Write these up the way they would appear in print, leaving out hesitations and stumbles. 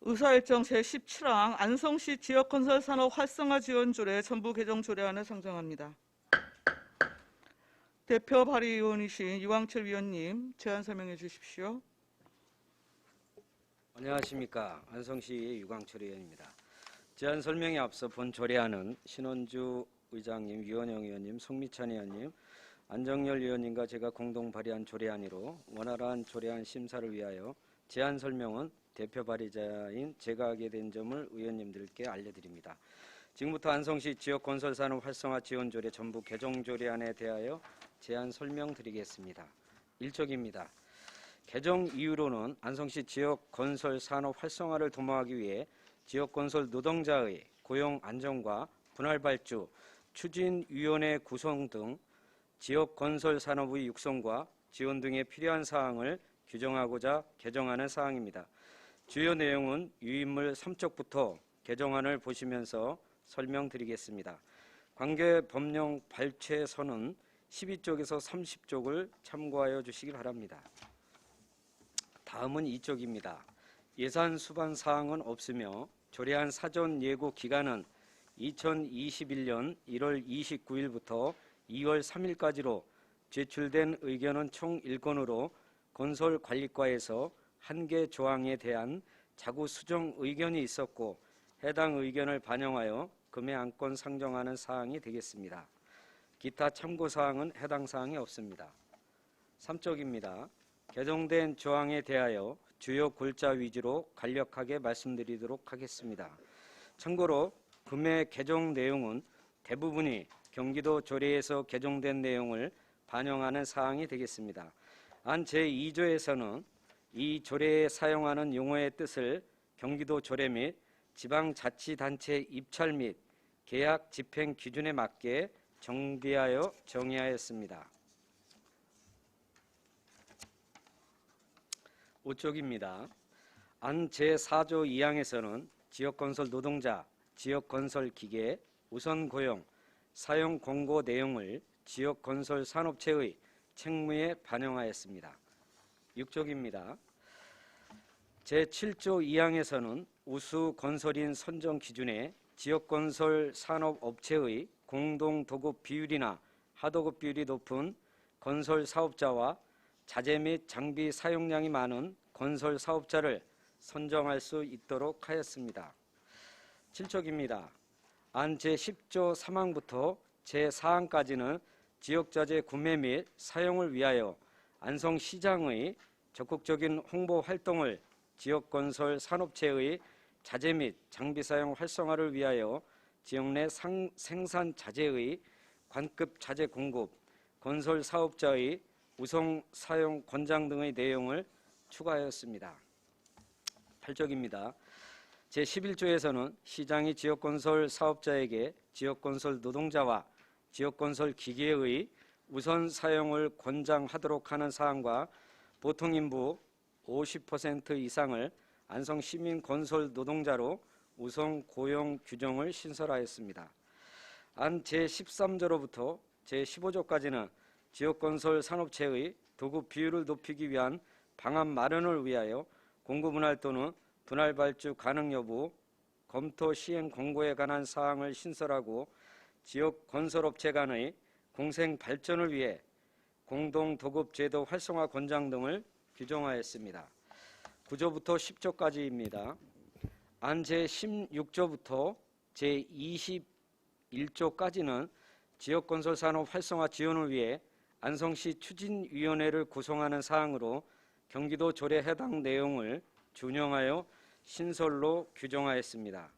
의사일정 제17항 안성시 지역건설 산업 활성화 지원 조례 전부 개정 조례안을 상정합니다. 대표 발의위원이신 유광철 위원님, 제안 설명해 주십시오. 안녕하십니까. 안성시 유광철 의원입니다. 제안 설명에 앞서 본 조례안은 신원주 의장님, 유원영 의원님, 송미찬 의원님, 안정열 의원님과 제가 공동 발의한 조례안이로 원활한 조례안 심사를 위하여 제안 설명은 대표 발의자인 제가 하게 된 점을 의원님들께 알려드립니다. 지금부터 안성시 지역건설산업 활성화 지원조례 전부 개정 조례안에 대하여 제안 설명드리겠습니다. 1쪽입니다. 개정 이유로는 안성시 지역건설산업 활성화를 도모하기 위해 지역건설 노동자의 고용 안정과 분할발주, 추진위원회 구성 등 지역건설산업의 육성과 지원 등에 필요한 사항을 규정하고자 개정하는 사항입니다. 주요 내용은 유인물 3쪽부터 개정안을 보시면서 설명드리겠습니다. 관계 법령 발췌서는 12쪽에서 30쪽을 참고하여 주시기 바랍니다. 다음은 2쪽입니다. 예산 수반 사항은 없으며 조례안 사전 예고 기간은 2021년 1월 29일부터 2월 3일까지로 제출된 의견은 총 1건으로 건설관리과에서 1개 조항에 대한 자구 수정 의견이 있었고 해당 의견을 반영하여 금해 안건 상정하는 사항이 되겠습니다. 기타 참고사항은 해당 사항이 없습니다. 3쪽입니다. 개정된 조항에 대하여 주요 골자 위주로 간략하게 말씀드리도록 하겠습니다. 참고로 금해 개정 내용은 대부분이 경기도 조례에서 개정된 내용을 반영하는 사항이 되겠습니다. 안 제2조에서는 이 조례에 사용하는 용어의 뜻을 경기도 조례 및 지방자치단체 입찰 및 계약 집행 기준에 맞게 정비하여 정의하였습니다. 5쪽입니다. 안 제4조 2항에서는 지역건설 노동자, 지역건설 기계, 우선고용, 사용 공고 내용을 지역건설 산업체의 책무에 반영하였습니다. 6쪽입니다. 제7조 2항에서는 우수건설인 선정 기준에 지역건설 산업업체의 공동도급 비율이나 하도급 비율이 높은 건설사업자와 자재 및 장비 사용량이 많은 건설사업자를 선정할 수 있도록 하였습니다. 7쪽입니다. 안 제10조 3항부터 제4항까지는 지역자재 구매 및 사용을 위하여 안성시장의 적극적인 홍보 활동을 지역건설 산업체의 자재 및 장비 사용 활성화를 위하여 지역 내 생산 자재의 관급 자재 공급, 건설 사업자의 우선 사용 권장 등의 내용을 추가하였습니다. 8쪽입니다. 제11조에서는 시장이 지역건설 사업자에게 지역건설 노동자와 지역건설 기계의 우선 사용을 권장하도록 하는 사항과 보통인부 50% 이상을 안성시민 건설 노동자로 우선 고용 규정을 신설하였습니다. 안 제13조로부터 제15조까지는 지역건설 산업체의 도급 비율을 높이기 위한 방안 마련을 위하여 공구분할 또는 분할발주 가능 여부 검토 시행 공고에 관한 사항을 신설하고 지역건설업체 간의 공생 발전을 위해 공동도급제도 활성화 권장 등을 규정하였습니다. 9조부터 10조까지입니다. 안 제16조부터 제21조까지는 지역건설산업 활성화 지원을 위해 안성시 추진위원회를 구성하는 사항으로 경기도 조례 해당 내용을 준용하여 신설로 규정하였습니다.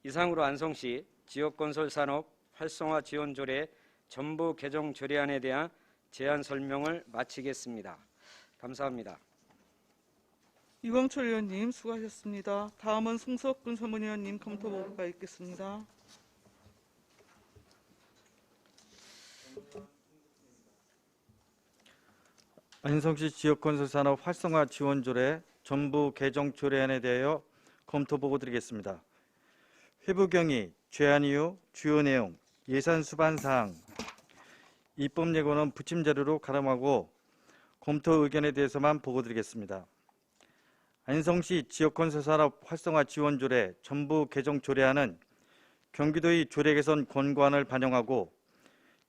이상으로 안성시 지역건설산업 활성화 지원조례 전부 개정 조례안에 대한 제안 설명을 마치겠습니다. 감사합니다. 유광철 의원님 수고하셨습니다. 다음은 송석근 서문위원님 검토 보고가 있겠습니다. 안성시 지역건설산업 활성화 지원조례 전부 개정 조례안에 대하여 검토 보고 드리겠습니다. 회부경위, 제안 이유, 주요 내용, 예산 수반 사항, 입법 예고는 부침 자료로 가름하고 검토 의견에 대해서만 보고 드리겠습니다. 안성시 지역건설산업 활성화 지원조례 전부 개정 조례안은 경기도의 조례 개선 권고안을 반영하고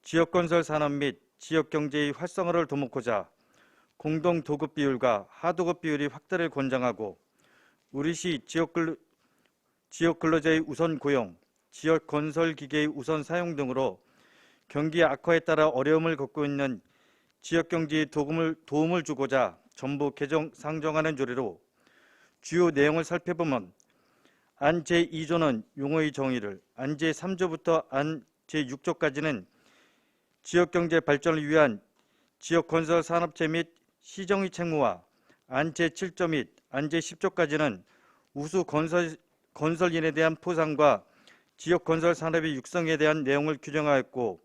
지역건설 산업 및 지역경제의 활성화를 도모하고자 공동 도급 비율과 하도급 비율의 확대를 권장하고 우리시 지역 근로자의 우선 고용, 지역 건설 기계의 우선 사용 등으로 경기 악화에 따라 어려움을 겪고 있는 지역 경제에 도움을 주고자 전부 개정 상정하는 조례로 주요 내용을 살펴보면 안 제2조는 용어의 정의를, 안 제3조부터 안 제6조까지는 지역경제 발전을 위한 지역건설 산업체 및 시정의 책무와 안 제7조 및 안 제10조까지는 우수 건설인에 대한 포상과 지역건설 산업의 육성에 대한 내용을 규정하였고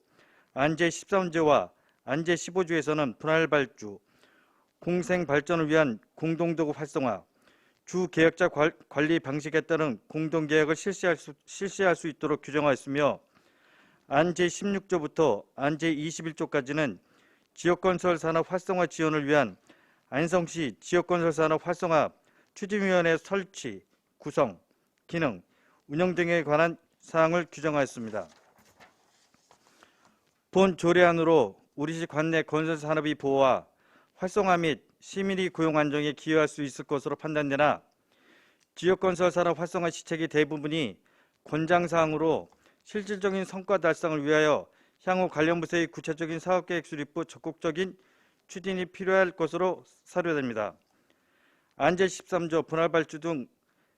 안 제13조와 안 제15조에서는 분할 발주, 공생 발전을 위한 공동도급 활성화, 주 계약자 관리 방식에 따른 공동계약을 실시할 수 있도록 규정하였으며 안 제16조부터 안 제21조까지는 지역건설 산업 활성화 지원을 위한 안성시 지역건설 산업 활성화 추진위원회 설치, 구성, 기능, 운영 등에 관한 사항을 규정하였습니다. 본 조례안으로 우리시 관내 건설산업의 보호와 활성화 및 시민의 고용 안정에 기여할 수 있을 것으로 판단되나 지역건설 산업 활성화 시책의 대부분이 권장사항으로 실질적인 성과 달성을 위하여 향후 관련 부서의 구체적인 사업계획 수립 후 적극적인 추진이 필요할 것으로 사료됩니다. 안 제13조 분할발주 등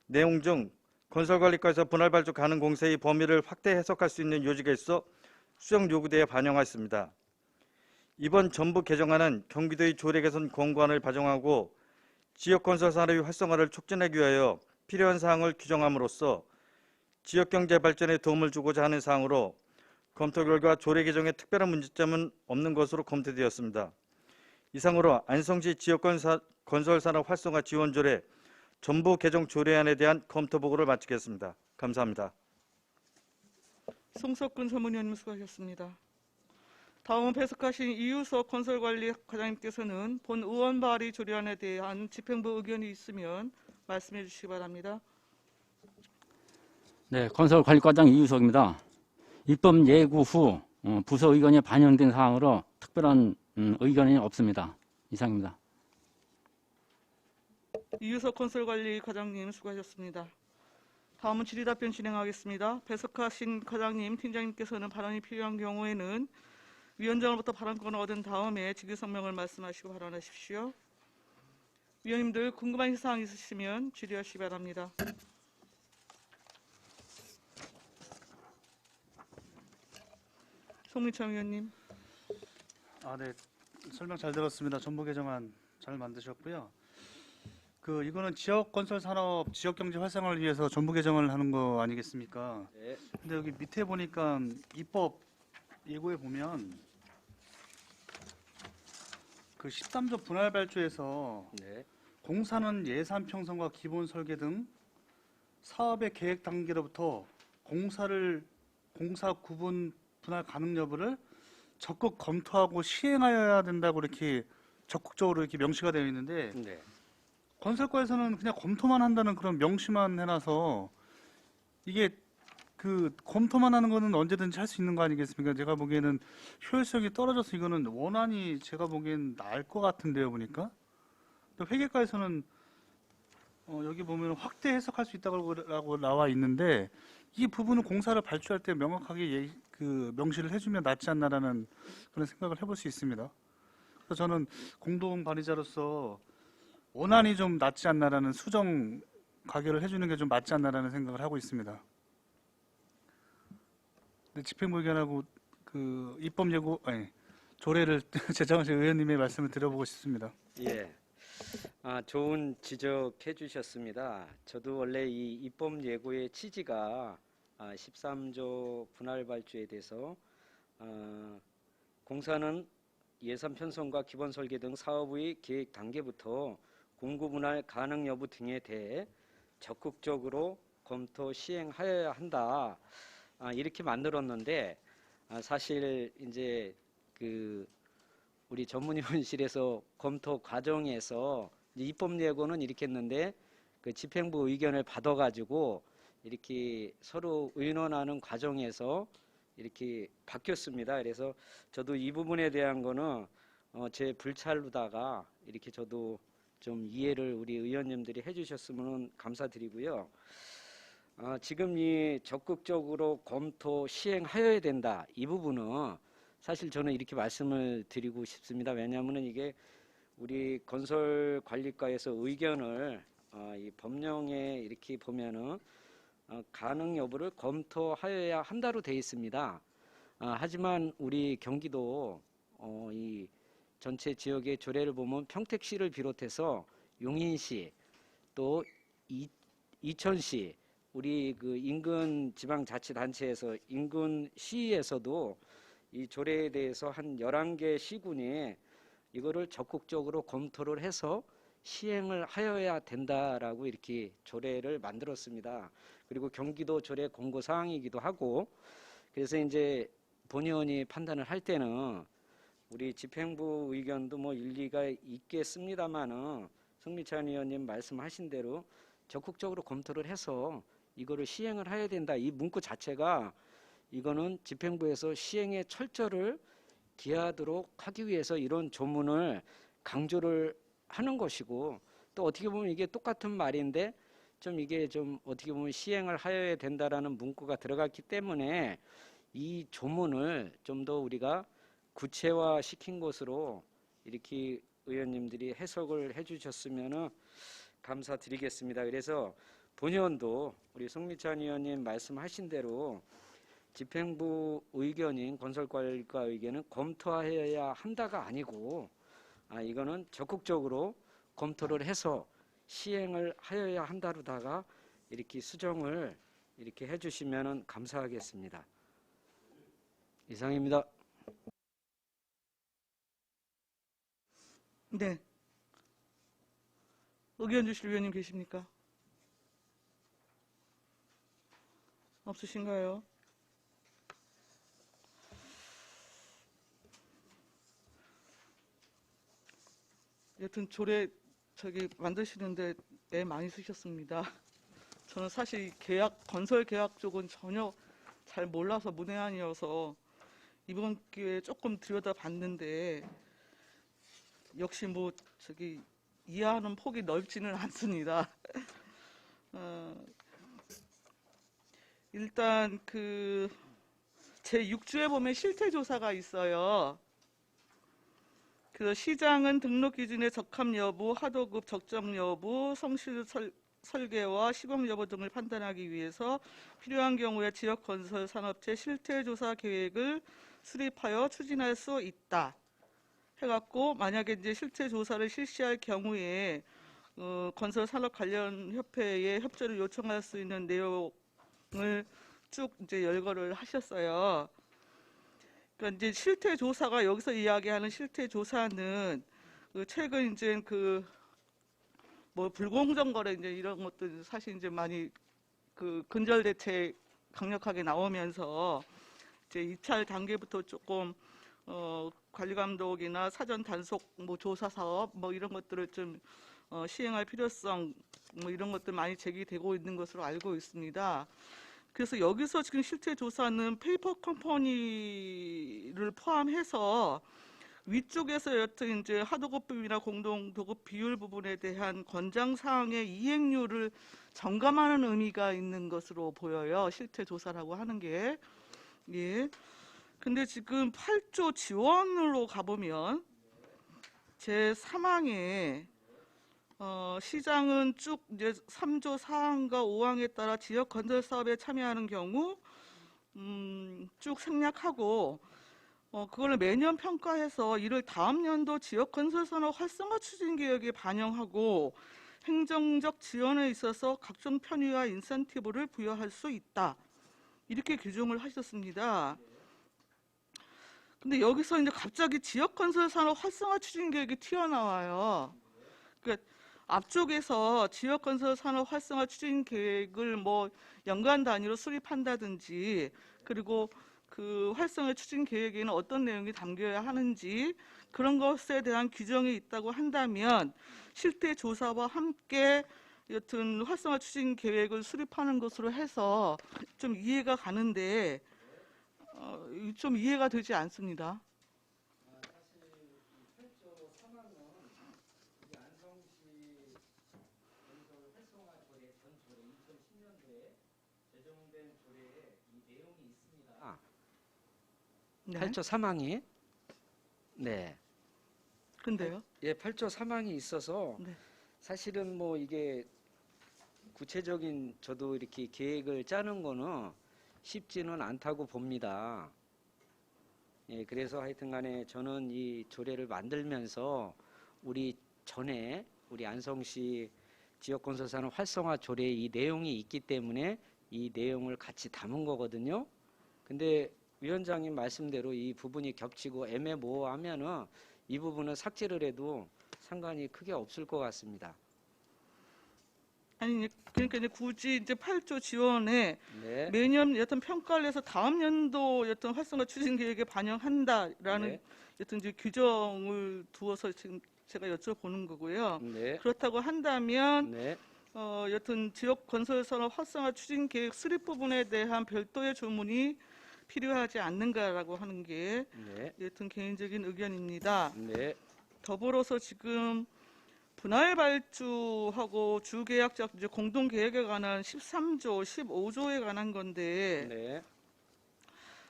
내용 중 건설관리과에서 분할발주 가능 공세의 범위를 확대 해석할 수 있는 요지가 있어 수정 요구대에 반영하였습니다. 이번 전부 개정안은 경기도의 조례 개선 권고안을 반영하고 지역건설 산업의 활성화를 촉진하기 위하여 필요한 사항을 규정함으로써 지역경제 발전에 도움을 주고자 하는 사항으로 검토 결과 조례 개정에 특별한 문제점은 없는 것으로 검토되었습니다. 이상으로 안성시 지역건설 산업 활성화 지원조례 전부 개정 조례안에 대한 검토 보고를 마치겠습니다. 감사합니다. 송석근 전문위원님 수고하셨습니다. 다음은 배석하신 이유석 건설관리 과장님께서는 본 의원 발의 조례안에 대한 집행부 의견이 있으면 말씀해 주시기 바랍니다. 네, 건설관리과장 이유석입니다. 입법 예고 후 부서 의견이 반영된 사항으로 특별한 의견이 없습니다. 이상입니다. 이유석 건설관리 과장님 수고하셨습니다. 다음은 질의답변 진행하겠습니다. 배석하신 과장님, 팀장님께서는 발언이 필요한 경우에는 위원장으로부터 발언권을 얻은 다음에 직위성명을 말씀하시고 발언하십시오. 위원님들 궁금한 사항 있으시면 질의하시기 바랍니다. 송민창 위원님. 네. 설명 잘 들었습니다. 전부 개정안 잘 만드셨고요. 이거는 지역 건설 산업, 지역 경제 활성화를 위해서 전부 개정을 하는 거 아니겠습니까? 네. 근데 여기 밑에 보니까 입법 예고에 보면 13조 분할 발주에서 네. 공사는 예산 편성과 기본 설계 등 사업의 계획 단계로부터 공사 구분 분할 가능 여부를 적극 검토하고 시행하여야 된다고 이렇게 적극적으로 이렇게 명시가 되어 있는데 네. 건설과에서는 그냥 검토만 한다는 그런 명시만 해놔서 이게 검토만 하는 거는 언제든지 할 수 있는 거 아니겠습니까? 제가 보기에는 효율성이 떨어져서 이거는 원안이 제가 보기엔 나을 것 같은데요, 보니까. 회계과에서는 여기 보면 확대 해석할 수 있다고 나와 있는데 이 부분은 공사를 발주할 때 명확하게 명시를 해주면 낫지 않나라는 그런 생각을 해볼 수 있습니다. 그래서 저는 공동 발의자로서 원안이 좀 낫지 않나라는 수정 가결을 해주는 게 좀 맞지 않나라는 생각을 하고 있습니다. 집행부 의견하고 입법 예고 조례를 제정하신 의원님의 말씀을 드려보고 싶습니다. 예. 좋은 지적해 주셨습니다. 저도 원래 이 입법 예고의 취지가 13조 분할 발주에 대해서 공사는 예산 편성과 기본 설계 등 사업의 계획 단계부터 공구 분할 가능 여부 등에 대해 적극적으로 검토 시행하여야 한다. 이렇게 만들었는데 사실 이제 우리 전문위원실에서 검토 과정에서 이제 입법 예고는 이렇게 했는데 그 집행부 의견을 받아가지고 이렇게 서로 의논하는 과정에서 이렇게 바뀌었습니다. 그래서 저도 이 부분에 대한 거는 제 불찰로다가 이렇게 저도 좀 이해를 우리 의원님들이 해주셨으면 감사드리고요. 지금 이 적극적으로 검토 시행하여야 된다. 이 부분은 사실 저는 이렇게 말씀을 드리고 싶습니다. 왜냐하면 이게 우리 건설관리과에서 의견을 이 법령에 이렇게 보면은 가능 여부를 검토하여야 한다로 되어 있습니다. 하지만 우리 경기도 이 전체 지역의 조례를 보면 평택시를 비롯해서 용인시 또 이천시 우리 그 인근 지방자치단체에서 인근 시에서도 이 조례에 대해서 한 11개 시군이 이거를 적극적으로 검토를 해서 시행을 하여야 된다라고 이렇게 조례를 만들었습니다. 그리고 경기도 조례 공고 사항이기도 하고, 그래서 이제 본의원이 판단을 할 때는 우리 집행부 의견도 뭐 일리가 있겠습니다만은 성미찬 의원님 말씀하신 대로 적극적으로 검토를 해서 이거를 시행을 해야 된다. 이 문구 자체가 이거는 집행부에서 시행의 철저를 기하도록 하기 위해서 이런 조문을 강조를 하는 것이고, 또 어떻게 보면 이게 똑같은 말인데 좀 이게 좀 어떻게 보면 시행을 하여야 된다라는 문구가 들어갔기 때문에 이 조문을 좀 더 우리가 구체화 시킨 것으로 이렇게 의원님들이 해석을 해주셨으면 감사드리겠습니다. 그래서 본의원도 우리 송미찬 의원님 말씀하신 대로 집행부 의견인 건설관리과 의견은 검토하여야 한다가 아니고 이거는 적극적으로 검토를 해서 시행을 하여야 한다로다가 이렇게 수정을 이렇게 해주시면 감사하겠습니다. 이상입니다. 네. 의견 주실 위원님 계십니까? 없으신가요? 여튼 조례 만드시는데 애 많이 쓰셨습니다. 저는 사실 건설 계약 쪽은 전혀 잘 몰라서 문외한이어서 이번 기회에 조금 들여다봤는데 역시 이해하는 폭이 넓지는 않습니다. 일단 제 6주에 보면 실태조사가 있어요. 그래서 시장은 등록 기준의 적합 여부, 하도급 적정 여부, 성실 설계와 시공 여부 등을 판단하기 위해서 필요한 경우에 지역 건설 산업체 실태조사 계획을 수립하여 추진할 수 있다. 해갖고 만약에 이제 실태조사를 실시할 경우에 건설 산업 관련 협회에 협조를 요청할 수 있는 내용을 쭉 이제 열거를 하셨어요. 그러니까 이제 실태 조사가 여기서 이야기하는 실태 조사는 최근 이제 불공정 거래 이제 이런 것들 사실 이제 많이 근절 대책 강력하게 나오면서 이제 입찰 단계부터 조금 관리 감독이나 사전 단속 조사 사업 이런 것들을 좀 시행할 필요성 이런 것들 많이 제기되고 있는 것으로 알고 있습니다. 그래서 여기서 지금 실태 조사는 페이퍼 컴퍼니를 포함해서 위쪽에서 여튼 이제 하도급비나 공동도급 비율 부분에 대한 권장 사항의 이행률을 점검하는 의미가 있는 것으로 보여요. 실태 조사라고 하는 게. 예. 근데 지금 8조 지원으로 가보면 제 3항에 시장은 쭉 이제 3조 4항과 5항에 따라 지역 건설 사업에 참여하는 경우 쭉 생략하고 그걸 매년 평가해서 이를 다음 연도 지역 건설 산업 활성화 추진 계획에 반영하고 행정적 지원에 있어서 각종 편의와 인센티브를 부여할 수 있다. 이렇게 규정을 하셨습니다. 근데 여기서 이제 갑자기 지역 건설 산업 활성화 추진 계획이 튀어나와요. 그러니까 앞쪽에서 지역 건설 산업 활성화 추진 계획을 연간 단위로 수립한다든지 그리고 그 활성화 추진 계획에는 어떤 내용이 담겨야 하는지 그런 것에 대한 규정이 있다고 한다면 실태 조사와 함께 여튼 활성화 추진 계획을 수립하는 것으로 해서 좀 이해가 가는데 좀 이해가 되지 않습니다. 네. 8조 3항이 네. 근데요? 예, 8조 3항이 있어서 네. 사실은 뭐 이게 구체적인 저도 이렇게 계획을 짜는 거는 쉽지는 않다고 봅니다. 예, 그래서 하여튼 간에 저는 이 조례를 만들면서 우리 전에 우리 안성시 지역건설산업 활성화 조례 이 내용이 있기 때문에 이 내용을 같이 담은 거거든요. 근데 위원장님 말씀대로 이 부분이 겹치고 애매모호하면은 이 부분은 삭제를 해도 상관이 크게 없을 것 같습니다. 아니 그러니까 이제 굳이 이제 8조 지원에 네. 매년 여튼 평가를 해서 다음 연도 여튼 활성화 추진 계획에 반영한다라는 네. 여튼 이제 규정을 두어서 지금 제가 여쭤보는 거고요. 네. 그렇다고 한다면 네. 여튼 지역 건설 산업 활성화 추진 계획 수립 부분에 대한 별도의 조문이 필요하지 않는가라고 하는 게 네. 여튼 개인적인 의견입니다. 네. 더불어서 지금 분할 발주하고 주계약자 이제 공동 계획에 관한 13조, 15조에 관한 건데 네.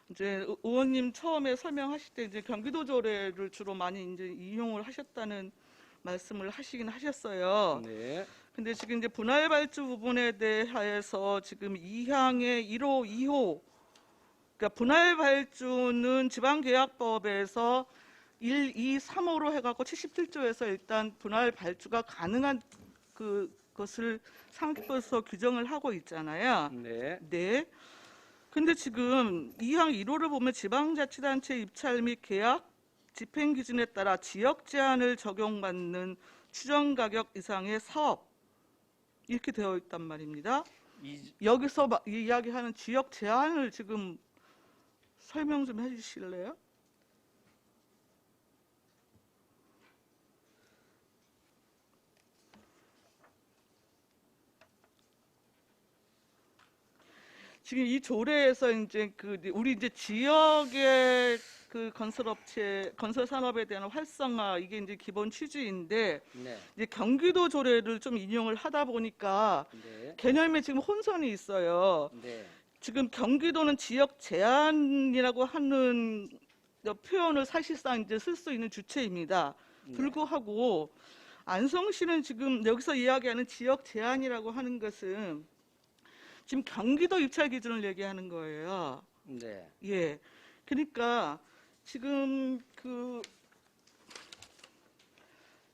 이제 의원님 처음에 설명하실 때 이제 경기도 조례를 주로 많이 이제 이용을 하셨다는 말씀을 하시긴 하셨어요. 네. 근데 지금 이제 분할 발주 부분에 대해서 지금 2항의 1호, 2호 그러니까 분할 발주는 지방계약법에서 1, 2, 3호로 해갖고 77조에서 일단 분할 발주가 가능한 그것을 상법에서 규정을 하고 있잖아요. 네. 네. 근데 지금 2항 1호를 보면 지방자치단체 입찰 및 계약 집행 기준에 따라 지역 제한을 적용받는 추정 가격 이상의 사업 이렇게 되어 있단 말입니다. 여기서 이야기하는 지역 제한을 지금 설명 좀 해주실래요? 지금 이 조례에서 이제 우리 이제 지역의 그 건설업체, 건설 산업에 대한 활성화 이게 이제 기본 취지인데 네. 이제 경기도 조례를 좀 인용을 하다 보니까 네. 개념에 지금 혼선이 있어요. 네. 지금 경기도는 지역 제한이라고 하는 표현을 사실상 이제 쓸 수 있는 주체입니다. 불구하고 안성시는 지금 여기서 이야기하는 지역 제한이라고 하는 것은 지금 경기도 입찰 기준을 얘기하는 거예요. 네. 예. 그러니까 지금 그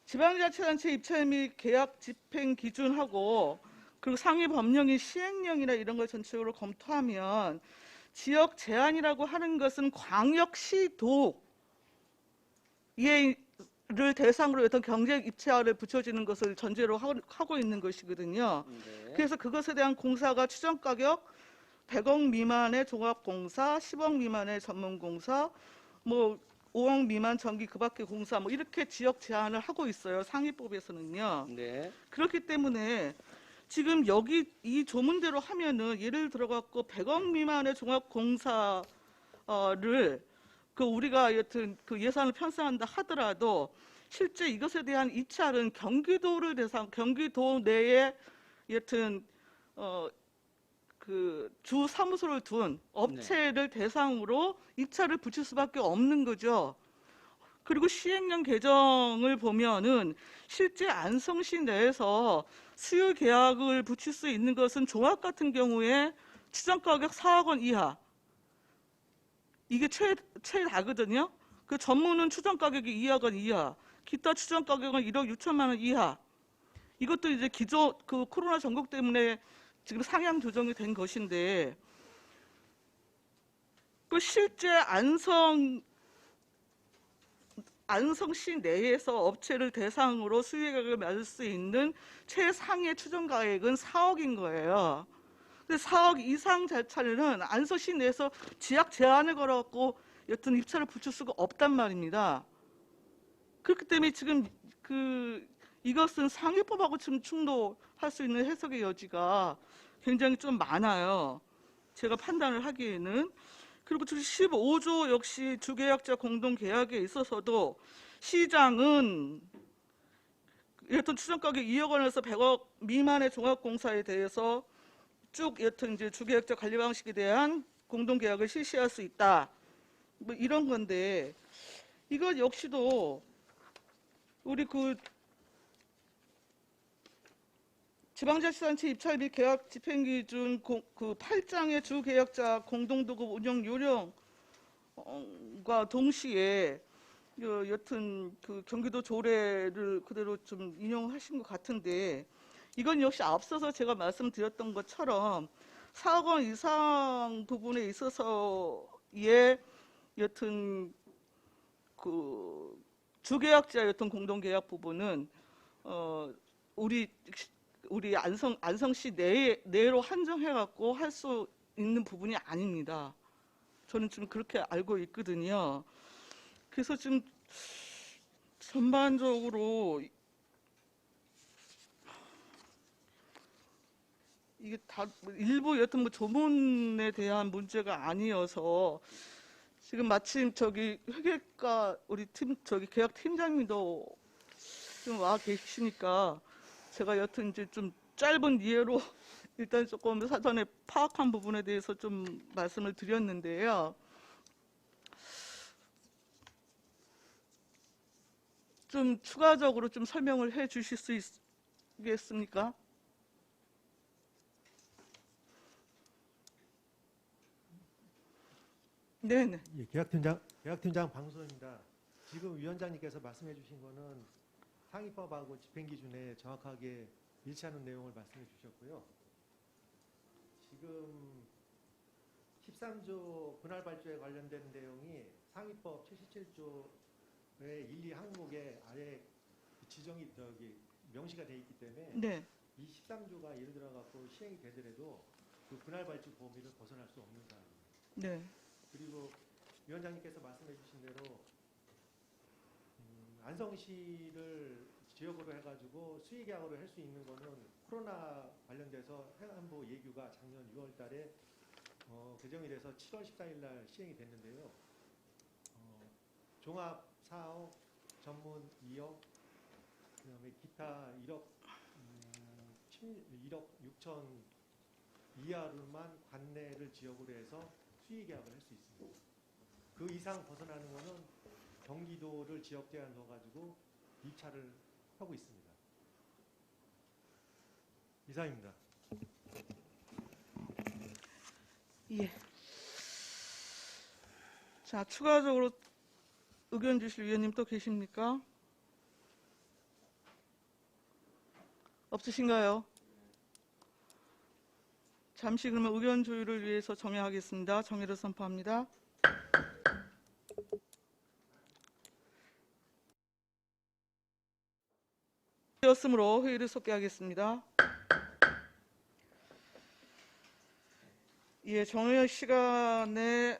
지방자치단체 입찰 및 계약 집행 기준하고 그리고 상위 법령인 시행령이나 이런 걸 전체적으로 검토하면 지역 제한이라고 하는 것은 광역시도를 대상으로 어떤 경제 입찰을 붙여지는 것을 전제로 하고 있는 것이거든요. 네. 그래서 그것에 대한 공사가 추정 가격 100억 미만의 종합공사, 10억 미만의 전문공사, 뭐 5억 미만 전기 그밖의 공사 뭐 이렇게 지역 제한을 하고 있어요. 상위법에서는요. 네. 그렇기 때문에 지금 여기 이 조문대로 하면은 예를 들어 갖고 100억 미만의 종합공사를 우리가 여튼 그 예산을 편성한다 하더라도 실제 이것에 대한 입찰은 경기도 내에 여튼 그 주 사무소를 둔 업체를 대상으로 입찰을 붙일 수밖에 없는 거죠. 그리고 시행령 개정을 보면은 실제 안성시 내에서 수요 계약을 붙일 수 있는 것은 종합 같은 경우에 추정가격 4억 원 이하. 이게 최다거든요. 그 전문은 추정가격이 2억 원 이하. 기타 추정가격은 1억 6천만 원 이하. 이것도 이제 기존 그 코로나 전국 때문에 지금 상향 조정이 된 것인데 그 실제 안성시 내에서 업체를 대상으로 수요 계약을 맺을 수 있는 최상의 추정 가액은 4억인 거예요. 근데 4억 이상 자차례는 안성시 내에서 지약 제한을 걸어갖고 여튼 입찰을 붙일 수가 없단 말입니다. 그렇기 때문에 지금 이것은 상위법하고 지금 충돌할 수 있는 해석의 여지가 굉장히 좀 많아요. 제가 판단을 하기에는. 그리고 15조 역시 주계약자 공동계약에 있어서도 시장은 여튼 추정가격 2억 원에서 100억 미만의 종합공사에 대해서 쭉 여튼 이제 주계약자 관리 방식에 대한 공동계약을 실시할 수 있다. 뭐 이런 건데 이것 역시도 우리 지방자치단체 입찰 및 계약 집행기준 그 8장의 주계약자 공동도급 운영 요령과 동시에 여튼 그 경기도 조례를 그대로 좀 인용하신 것 같은데 이건 역시 앞서서 제가 말씀드렸던 것처럼 4억 원 이상 부분에 있어서의 여튼 그 주계약자 여튼 공동계약 부분은 우리 안성시 내로 한정해갖고 할 수 있는 부분이 아닙니다. 저는 좀 그렇게 알고 있거든요. 그래서 지금 전반적으로 이게 다 일부 여튼 뭐 조문에 대한 문제가 아니어서 지금 마침 저기 회계과 우리 계약 팀장님도 좀 와 계시니까 제가 여튼 이제 좀 짧은 이해로 일단 조금 사전에 파악한 부분에 대해서 좀 말씀을 드렸는데요. 좀 추가적으로 좀 설명을 해 주실 수 있겠습니까? 네네. 예, 계약팀장 방수호입니다. 지금 위원장님께서 말씀해 주신 거는 상위법하고 집행기준에 정확하게 일치하는 내용을 말씀해 주셨고요. 지금 13조 분할발주에 관련된 내용이 상위법 77조의 1, 2항목에 아예 지정이 명시가 되어 있기 때문에 네. 이 13조가 예를 들어 갖고 시행이 되더라도 그 분할발주 범위를 벗어날 수 없는 사항입니다. 네. 그리고 위원장님께서 말씀해 주신 대로 안성시를 지역으로 해가지고 수의계약으로 할 수 있는 거는 코로나 관련돼서 행안부 예규가 작년 6월 달에 개정이 돼서 7월 14일 날 시행이 됐는데요. 종합 4억, 전문 2억, 그다음에 기타 1억 6천 이하로만 관내를 지역으로 해서 수의계약을 할 수 있습니다. 그 이상 벗어나는 거는 경기도를 지역 제한 넣어가지고 입찰을 하고 있습니다. 이상입니다. 예. 자, 추가적으로 의견 주실 위원님 또 계십니까? 없으신가요? 잠시 그러면 의견 조율을 위해서 정회하겠습니다. 정회를 선포합니다. 되었으므로 회의를 속개하겠습니다. 예, 정회 시간에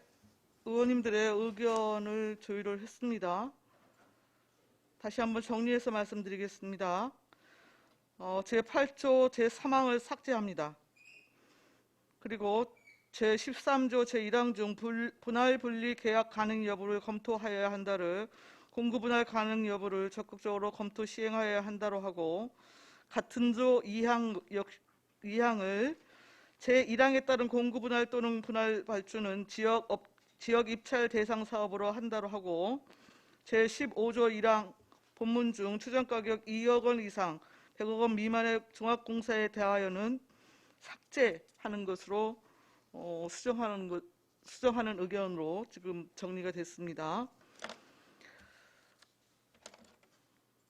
의원님들의 의견을 조율을 했습니다. 다시 한번 정리해서 말씀드리겠습니다. 제8조 제3항을 삭제합니다. 그리고 제13조 제1항 중 분할 분리 계약 가능 여부를 검토하여야 한다를 공구 분할 가능 여부를 적극적으로 검토 시행하여야 한다로 하고 같은 조 2항을 제1항에 따른 공구 분할 또는 분할 발주는 지역 입찰 대상 사업으로 한다로 하고 제15조 1항 본문 중 추정가격 2억 원 이상 100억 원 미만의 종합공사에 대하여는 삭제하는 것으로 수정하는 의견으로 지금 정리가 됐습니다.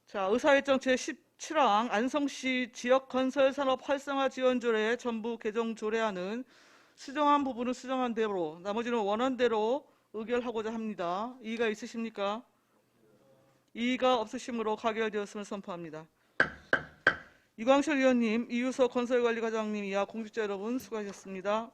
자, 의사일정 제17항 안성시 지역건설산업 활성화 지원조례 전부 개정 조례안은 수정한 부분은 수정한 대로 나머지는 원안대로 의결하고자 합니다. 이의가 있으십니까? 이의가 없으시므로 가결되었음을 선포합니다. 이광철 의원님, 이유석 건설관리과장님 이하 공직자 여러분 수고하셨습니다.